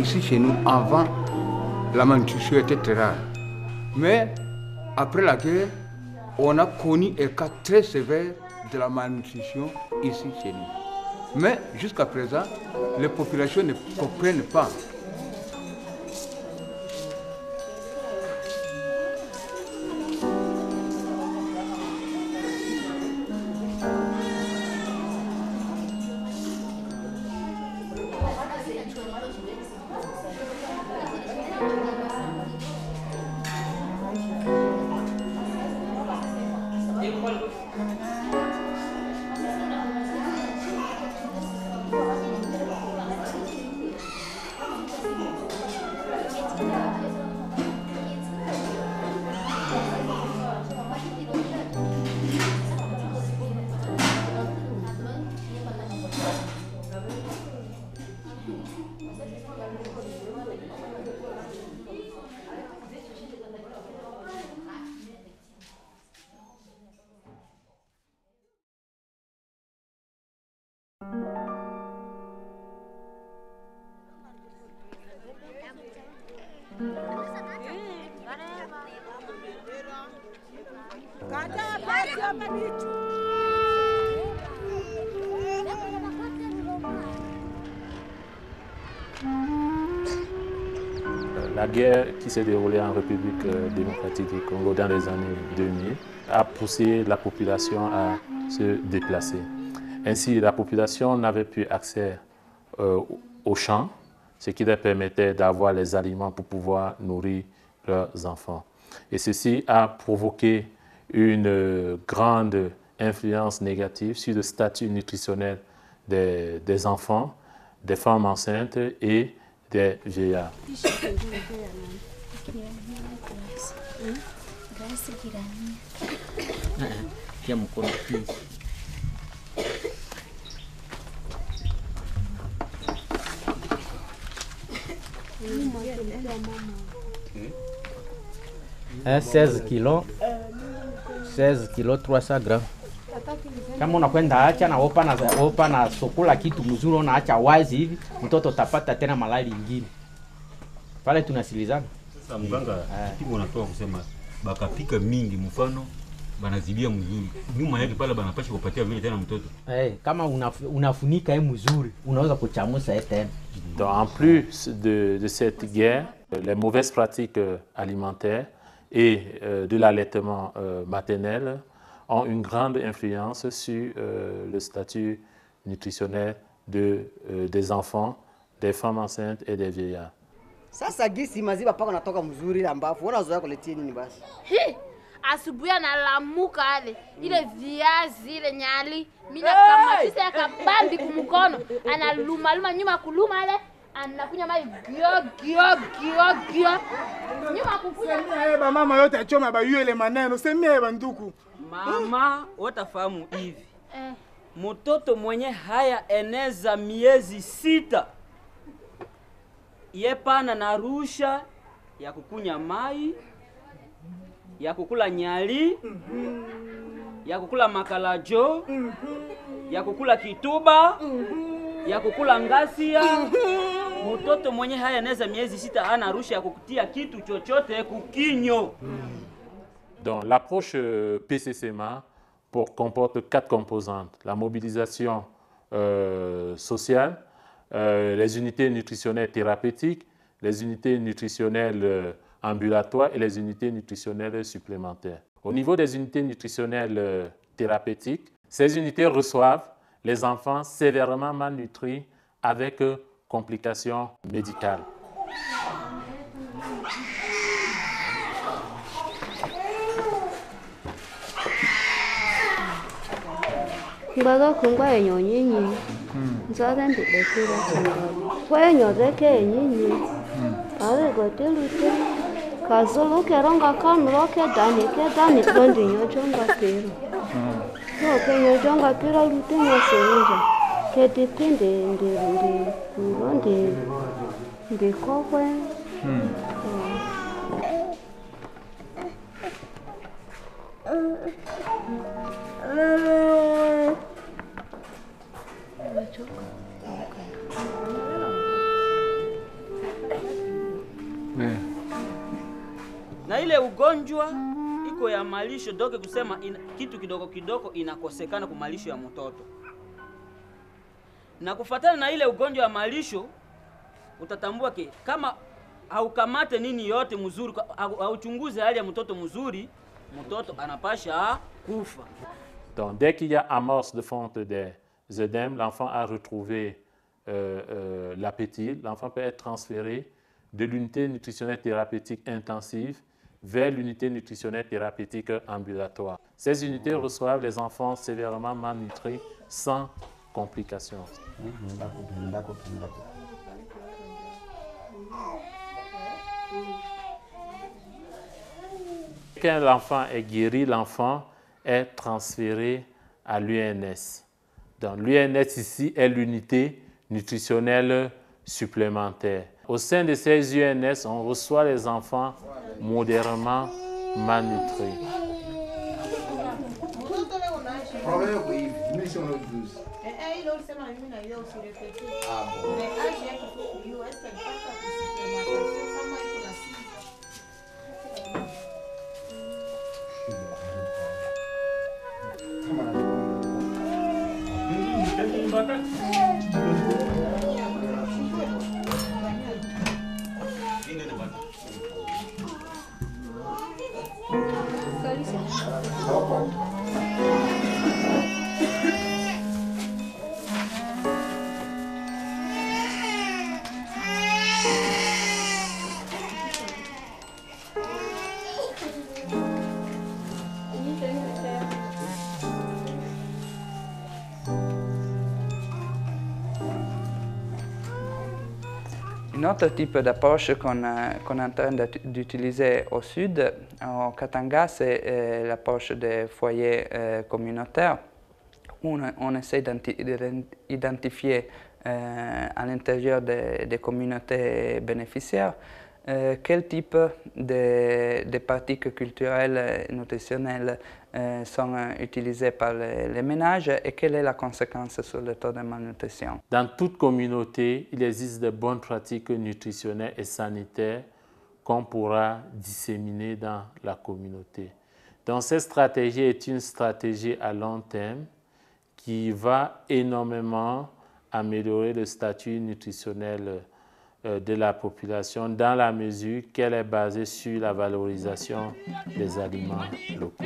ici chez nous, avant, la malnutrition était très rare. Mais après la guerre, on a connu un cas très sévère de la malnutrition ici chez nous. Mais jusqu'à présent, les populations ne comprennent pas. La guerre qui s'est déroulée en République démocratique du Congo dans les années 2000 a poussé la population à se déplacer. Ainsi, la population n'avait plus accès aux champs, ce qui leur permettait d'avoir les aliments pour pouvoir nourrir leurs enfants. Et ceci a provoqué une grande influence négative sur le statut nutritionnel des enfants, des femmes enceintes et des vieillards. Un 16 kilos 300 grammes. Kama unakwenda acha na opa na sokula kitu mzuri unaacha wazi hivi, mtoto utapata tena malali ingine. Pale tunasilizana. Sasa mganga, kitu unatoa kusema bakapika mingi mfano banazibia mzuri. Nyuma yake pale banapasha kupatia vile tena mtoto. Kama unafunika mzuri, unaweza kuchamusa tena. En plus de cette guerre, les mauvaises pratiques alimentaires et de l'allaitement maternel ont une grande influence sur le statut nutritionnel des enfants, des femmes enceintes et des vieillards. Sasa gisi maziwa pako natoka mzuri la mbafu, unazoea kuletea nini basi? Asubuhi analamuka ile viazi ile nyali, mimi kama kisa ya kabambi kumkono, analuma nyuma kuluma anakunya mai gio. Nyuma kukunya mama yote achoma bayuele maneno, semie banduku. Mama, watafahamu hivi. Mtoto mwenye haya eneza miezi 6 yepana narusha ya kukunya mai, ya kukula nyali, ya kukula makalajo, ya kukula kituba, ya kukula ngasia. Mtoto mwenye haya eneza miezi 6 anarusha ya kukutia kitu chochote kukinyo. Donc l'approche PCCMA comporte 4 composantes. La mobilisation sociale, les unités nutritionnelles thérapeutiques, les unités nutritionnelles ambulatoires et les unités nutritionnelles supplémentaires. Au niveau des unités nutritionnelles thérapeutiques, ces unités reçoivent les enfants sévèrement malnutris avec complications médicales. Baga kungwa enyo nyinyi. Nzada ndekera changa. Kwa enyo zeke nyinyi. Ale gotelute. Kazolo keronga kanroke dani kondi nyochonga pera. No kenyo chonga pera lute nyosenja. Ke depende ndende kuronde ndekokwe. ugonjwa iko ya malisho, doke kusema kitu kidogo kidogo inakosekana kwa malisho ya mtoto. Na kufuatana na ile ugonjwa wa malisho, utatambua kama haukamate nini yote mzuri, hauchunguze hali ya mtoto mzuri, mtoto anapasha kufa. Donc, dès qu'il y a amorce de fonte des œdèmes, l'enfant a retrouvé l'appétit. L'enfant peut être transféré de l'unité nutritionnelle thérapeutique intensive vers l'unité nutritionnelle thérapeutique ambulatoire. Ces unités reçoivent les enfants sévèrement malnutris sans complications. Quand l'enfant est guéri, l'enfant est transféré à l'UNS. Donc l'UNS ici est l'unité nutritionnelle supplémentaire. Au sein de ces UNS, on reçoit les enfants modérément malnutris. Un autre type d'approche qu'on est en train d'utiliser au sud, au Katanga, c'est l'approche des foyers communautaires, où on essaie d'identifier à l'intérieur des communautés bénéficiaires quel type de pratiques culturelles et nutritionnelles sont utilisées par les ménages et quelle est la conséquence sur le taux de malnutrition. Dans toute communauté, il existe de bonnes pratiques nutritionnelles et sanitaires qu'on pourra disséminer dans la communauté. Donc cette stratégie est une stratégie à long terme qui va énormément améliorer le statut nutritionnel de la population dans la mesure qu'elle est basée sur la valorisation des aliments locaux.